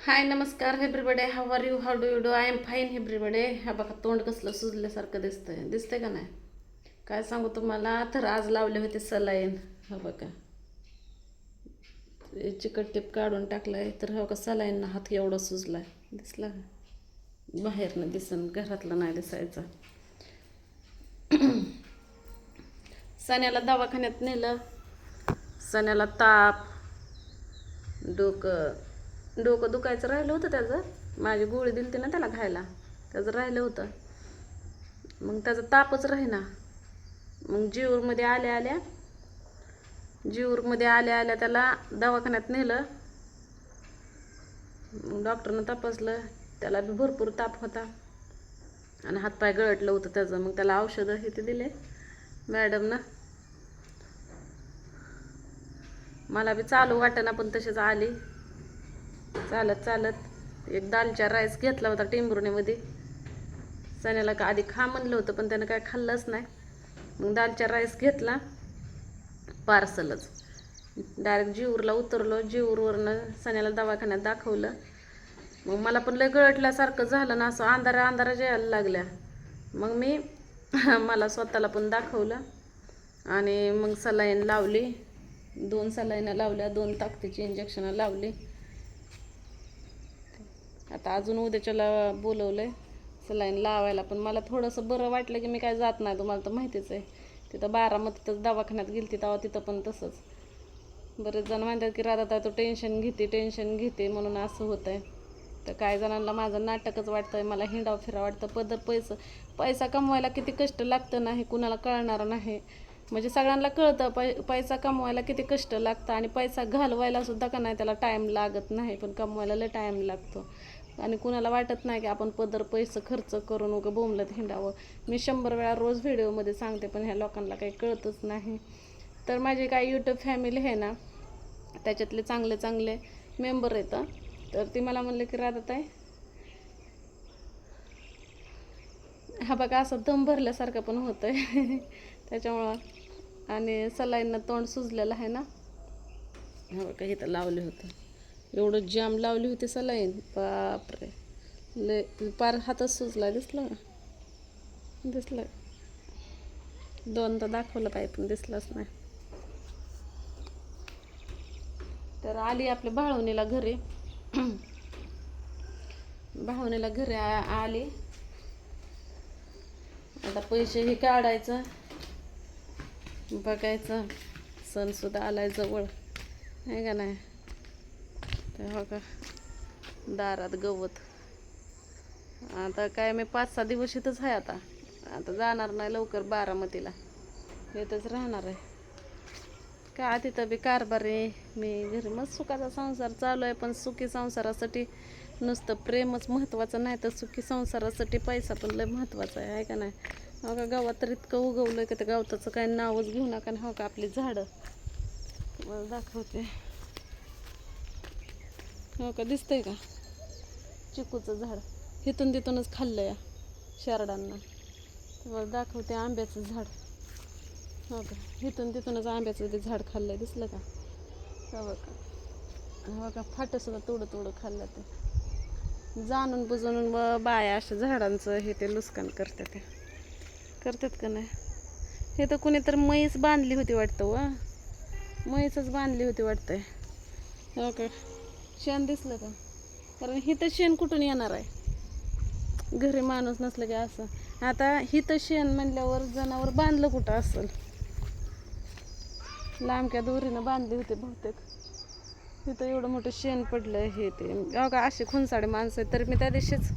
हाय नमस्कार एव्हरीबडे. How are you, how do you do? I am fine एव्हरीबडे. हा बघा तोंड कसलं सुजल्यासारखं दिसतंय का नाही? काय सांगू तुम्हाला, तर आज लावले होते सलाईन. हा बघा चिकट टीप काढून टाकलाय, तर हा बघा सलाईन हात एवढा सुजलाय. दिसला का? बाहेरनं दिसन, घरातलं नाही दिसायचं. सण्याला दवाखान्यात नेलं. सण्याला ताप, डोकं डोकं दुखायचं राहिलं होतं त्याचं. माझी गोळी दिली होती ना त्याला खायला, त्याचं राहिलं होतं. मग त्याचा तापच राहीना. मग जीवूरमध्ये आल्या आल्या त्याला दवाखान्यात नेलं. मग डॉक्टरनं तपासलं, त्याला बी भरपूर ताप होता आणि हातपाय गळटलं होतं त्याचं. मग त्याला औषधं हे ते दिले मॅडमनं. मला बी चालू वाटेना, पण तसेच आली चालत चालत. एक दालचा राईस घेतला होता टेंभुर्णीमध्ये. सण्याला का आधी खा म्हणलं होतं, पण त्यानं काय खाल्लंच नाही. मग दालचा राईस घेतला पार्सलच. डायरेक्ट जीवूरला उतरलो. जीवूरवरनं सण्याला दवाखान्यात दाखवलं. मग मला पण लय गळटल्यासारखं झालं ना, असं अंधारा अंधारा यायला लागल्या. मग मी मला स्वतःला पण दाखवलं आणि मग सलाईन लावली. 2 सलाईनं लावल्या, 2 ताकदीची इंजेक्शनं लावली. आता अजून उद्याच्याला बोलवलंय सलाईन लावायला. पण मला थोडंसं बरं वाटलं की मी काय जात नाही, तुम्हाला तर माहितीच आहे. तिथं बारामतीतच दवाखान्यात गेली तेव्हा तिथं पण तसंच. बरेच जण म्हणतात की राधा तो टेन्शन घेते म्हणून असं होतं आहे. तर काही जणांना माझं नाटकच वाटतंय. मला हिंडाव फिरा वाटतं. पैसा कमवायला किती कष्ट लागतं ना, हे कुणाला कळणार नाही. म्हणजे सगळ्यांना कळतं पैसा कमवायला किती कष्ट लागतं, आणि पैसा घालवायला सुद्धा का नाही त्याला टाईम लागत नाही, पण कमवायला लय टाईम लागतो. आणि कुणाला वाटत नाही की आपण पैसे खर्च करून उगं बोंबलत हिंडावं. मी 100 वेळा रोज व्हिडिओमध्ये सांगते, पण ह्या लोकांना काही कळतच नाही. तर माझी काही यूट्यूब फॅमिली आहे ना, त्याच्यातले चांगले चांगले मेंबर येतं. तर ती मला म्हणले की राधाताई, हा बघा असं दम भरल्यासारखं पण होतं आहे त्याच्यामुळं. आणि सलाईननं तोंड सुजलेलं आहे ना. हा बघा इथं लावले होते, एवढं जाम लावली होती सलाईन, बापरे. लय पार हातच सुजला. दिसलं दिसलं 2दा दाखवलं पाहिजे पण दिसलंच नाही. तर आली आपल्या भाळवणीला घरी. भावनेला घरी आली. आता पैसेही काढायचं, बघायचं. सणसुद्धा आलाय जवळ, आहे का नाही? तर हो का, दारात गवत. आता काय मी 5-6 दिवस इथंच आहे. आता जाणार नाही लवकर बारामतीला, इथंच राहणार आहे. का तिथं बी कारभार आहे. मी घरी मग सुखाचा संसार चालू आहे, पण सुखी संसारासाठी नुसतं प्रेमच महत्त्वाचं नाही, तर सुखी संसारासाठी पैसा पण लय महत्त्वाचा आहे का नाही? हो का, गावात तर इतकं उगवलं की त्या गावताचं काही नावच घेऊ नका. हो का, आपली झाडं तुम्हाला दाखवते. हो का, दिसतंय का चिकूचं झाड? इथून तिथूनच खाल्लं या शेरडांना. तुम्हाला दाखवते आंब्याचं झाड. हो का, इथून तिथूनच आंब्याचं ते झाड खाल्लंय. दिसलं का? हो का, हो का, फाटंसुद्धा तोडं खाल्लं. ते जाणून बुजून बाया अशा झाडांचं हे ते नुकसान करतात का नाही? हे तर कुणीतरी म्हैस बांधली होती वाटतं व, म्हैसच बांधली होती वाटतंय. हो का, शेण दिसलं का? कारण हिथं शेण कुठून येणार आहे? घरी माणूस नसलं की असं. आता हिथं शेण म्हणल्यावर जनावर बांधलं कुठं असेल? लांबक्या दोरीनं बांधली होती बहुतेक. इथं एवढं मोठं शेण पडलं हे ते. हो का, असे खुनसाडे माणसं आहेत. तरी मी त्या दिवशीच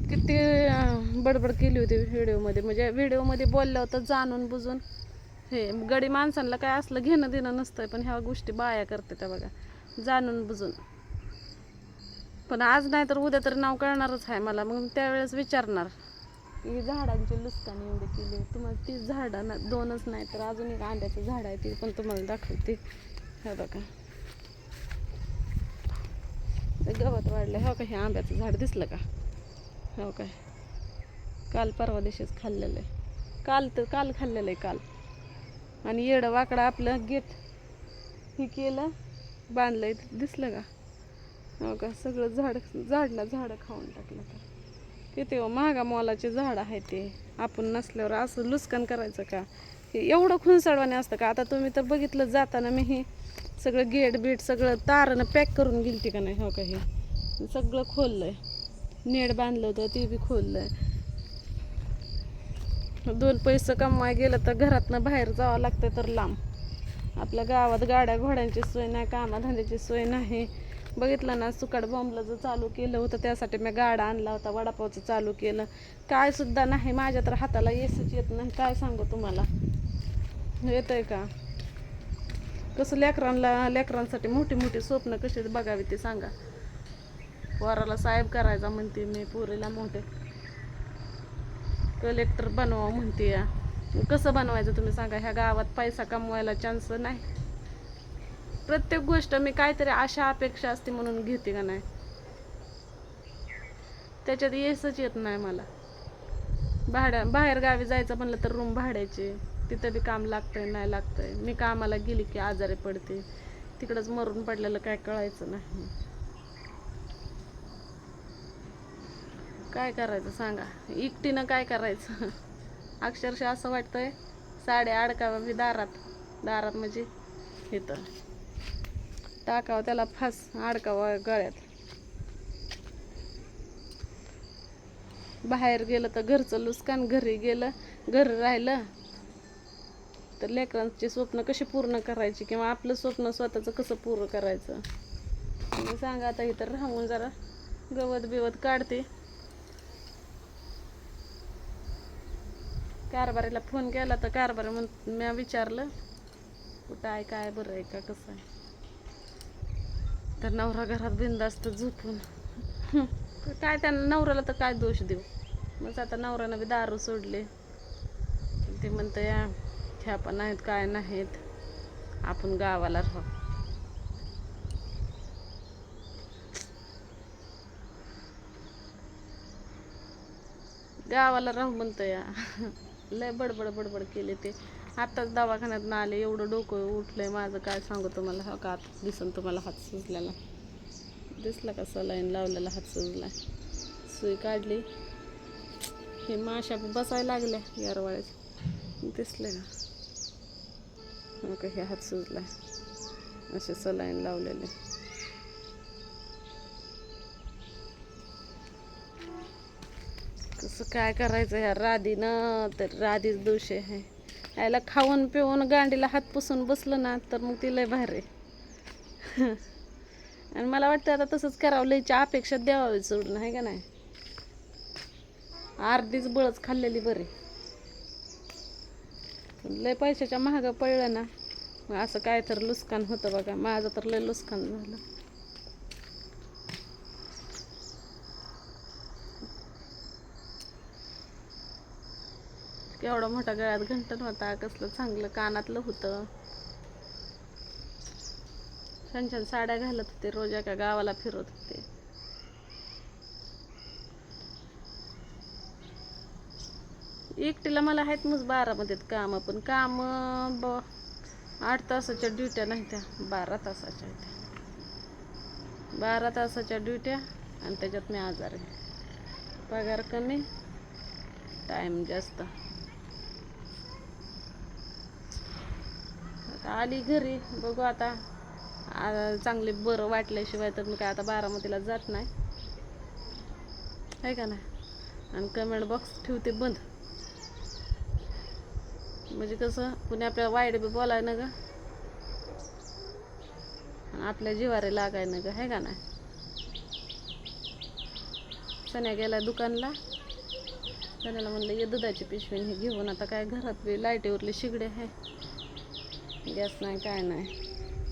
किती बडबड केली होती व्हिडिओमध्ये. म्हणजे व्हिडिओमध्ये बोललं होतं जाणून बुजून. हे गडी माणसांना काय असलं घेणं देणं नसतंय, पण ह्या गोष्टी बाया करते त्या बघा, जाणून बुजून. पण आज नाही तर उद्या तर नाव कळणारच आहे मला. मग त्यावेळेस विचारणार की झाडांची नुकसानी एवढी केली. तुम्हाला ती झाडं ना 2च नाही तर अजून एक आंब्याचं झाड आहे, ते पण तुम्हाला दाखवते. हे बघा गवत वाढलं. हो का, हे आंब्याचं झाड दिसलं का? हो काय, काल परवा दिवशीच खाल्लेलं आहे. काल खाल्लेलं आहे काल. आणि येडं वाकडं आपलं गेट हे केलं, बांधलंय. दिसलं का? हो का, सगळं झाडला झाडं खाऊन टाकलं तर किती हो महागा मोलाचे झाड आहे ते. आपण नसल्यावर असं नुकसान करायचं का? हे एवढं खुनसाडवाने असतं का? आता तुम्ही तर बघितलं जाताना मी हे सगळं गेट बीट सगळं तारानं पॅक करून गेलती का नाही. हो का, हे सगळं खोललंय, नेट बांधलं होतं ते बी खोललंय. 2 पैसे कमवाय गेलं तर घरातनं बाहेर जावं लागतं तर लांब. आपल्या गावात गाड्या घोड्यांची सोय नाही, कामाधंद्याची सोय नाही. बघितलं ना, सुकाट बॉम्बला जर चालू केलं होतं त्यासाठी मी गाडा आणला होता, वडापावचं चालू केलं, काय सुद्धा नाही. माझ्या तर हाताला येसच येत नाही, काय सांगू तुम्हाला. येतंय का? कसं लेकरांसाठी मोठी मोठी स्वप्न कशी बघावी ते सांगा. पोराला साहेब करायचा म्हणते मी, पोरीला मोठे कलेक्टर बनवा म्हणते या. कसं बनवायचं तुम्ही सांगा. ह्या गावात पैसा कमवायला चान्स नाही. प्रत्येक गोष्ट मी काहीतरी आशा अपेक्षा असते म्हणून घेते का नाही, त्याच्यात येसच येत नाही मला. बाहेर गावी जायचं म्हणलं तर रूम भाड्याचे, तिथं बी काम लागतंय नाही लागतंय. मी कामाला गेली की आजारी पडते, तिकडंच मरून पडलेलं काय कळायचं नाही. काय करायचं सांगा, एकटीनं काय करायचं. अक्षरशः असं वाटतंय साड्या अडकावं मी दारात म्हणजे इथं टाकावं त्याला फास, अडकावं गळ्यात. बाहेर गेलं तर घरचं नुकसान, घरी गेलं घरी राहिलं तर लेकरांची स्वप्न कशी पूर्ण करायची, किंवा आपलं स्वप्न स्वतःचं कसं पूर्ण करायचं. मी सांगा आता इथं राहून जरा गवत बिवत काढते. कारभारीला फोन केला तर कारभारी मी विचारलं कुठं आहे, काय बरं आहे का, कसं आहे. तर नवरा घरात बिंदास्त झोपून. काय त्यांना नवऱ्याला तर काय दोष देऊ. मग आता नवऱ्यानं बी दारू सोडले. ते म्हणतं या ह्या पण नाहीत काय नाहीत, आपण गावाला राहू. गावाला राहू म्हणतं या. लय बडबड केले ते. आत्ताच दवाखान्यात आले, एवढं डोकं उठलंय माझं काय सांगू तुम्हाला. हो का, आता दिसन तुम्हाला हात सुजलेला दिसला का, सलाईन लावलेला हात सुजला, सुई काढली. हे माशा बसायला लागल्या यारवाळ्यात, दिसले का. हो का, हे हात सुजला, असे सलाईन लावलेले. कसं काय करायचं ह्या राधीनं, तर राधीच दोष आहे. यायला खाऊन पिऊन गांडीला हात पुसून बसलं ना तर मग ती लय भारी. आणि मला वाटतं आता तसंच करावं, लयच्या अपेक्षा द्यावी सोडून, आहे का नाही. अर्धीच बळच खाल्लेली बरी. लय पैशाच्या महाग पडलं ना मग असं काय तर नुकसान होतं बघा. माझं तर लय नुकसान झालं. केवढा मोठा गळ्यात घंटण होता, कसलं चांगलं कानातलं होतं. छान छान साड्या घालत होते, रोज एका गावाला फिरत होते. एकटीला मला आहेत मग बारामतीत काम, पण काम 8 तासाच्या ड्युट्या नाही, त्या 12 तासाच्या आहेत. 12 तासाच्या ड्युट्या आणि त्याच्यात मी आजारी, पगार कमी, टाईम जास्त. आता आली घरी, बघू आता चांगले बरं वाटल्याशिवाय तर मी काय आता बारामतीला जात नाही, आहे का नाही. आणि कमेंट बॉक्स ठेवते बंद, म्हणजे कसं कुणी आपल्याला वाईट बी बोलाय ना ग, आपल्या जिवारे लागाय ना ग, आहे का नाही. सण्या गेला दुकानला, सण्याला म्हणलं ये दुधाची पिशवी हे घेऊन. आता काय घरात बी लाईटीवरली शिगडे आहे, गॅस नाही काय नाही.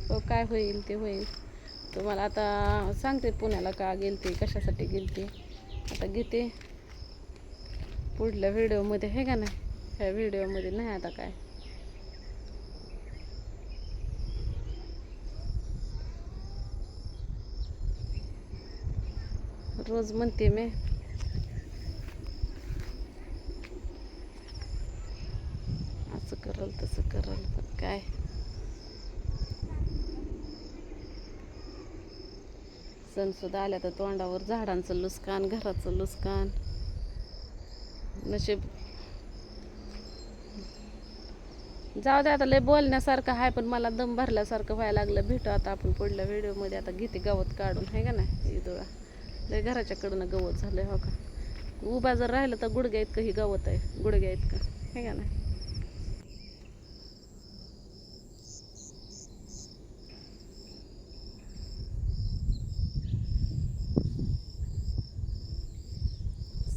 हो काय होईल ते होईल. तुम्हाला आता सांगते पुण्याला का गेलते, कशासाठी गेलते. आता घेते पुढल्या व्हिडिओमध्ये, आहे का नाही. ह्या व्हिडिओमध्ये नाही आता काय. रोज म्हणते मी असं करल तसं करल, पण काय सणसुद्धा आल्या तर तोंडावर, झाडांचं नुकसान, घराचं नुकसान. नशीब जाऊ दे आता, लय बोलण्यासारखं आहे पण मला दम भरल्यासारखं व्हायला लागलं. भेटू आता आपण पुढल्या व्हिडिओमध्ये. आता घेते गवत काढून, आहे का नाही. इदुळा लय घराच्याकडनं गवत झालंय हो का. उभा जर राहिलं तर गुडघ्या इतकं ही गवत आहे, गुडघ्या इतकं, आहे का नाही.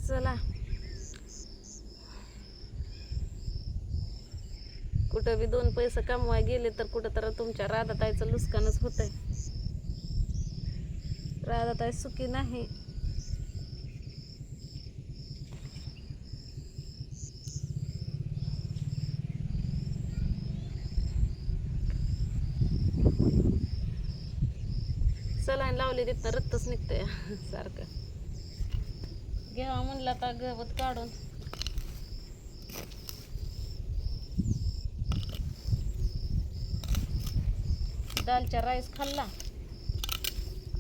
चला, कुठं बी 2 पैसे कमवाय गेले तर कुठं तर तुमच्या राधाताईचं नुकसानच होतंय. राधाताई सुखी नाही. सलाईन लावली तिथं रक्तच निघतंय सारखं. घ्यावा म्हणलं आता गवत काढून. दालच्या राईस खाल्ला,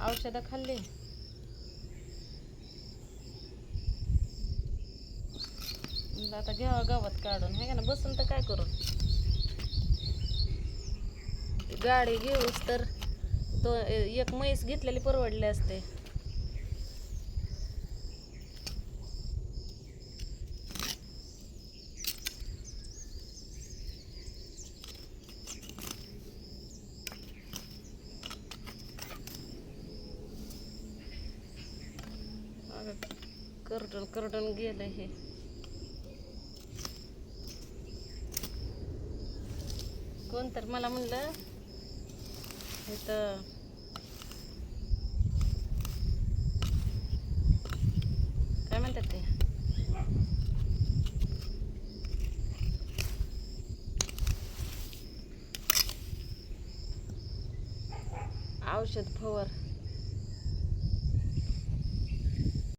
औषधं खाल्ली. म्हणलं आता घ्यावा गवत काढून, आहे का ना. बसून तर काय करू, गाडी घेऊस तर तो एक म्हैस घेतलेली परवडली असते. करडून करडून गेलं हे. कोण तर मला म्हणलं इथं काय म्हणतात ते, औषध फवार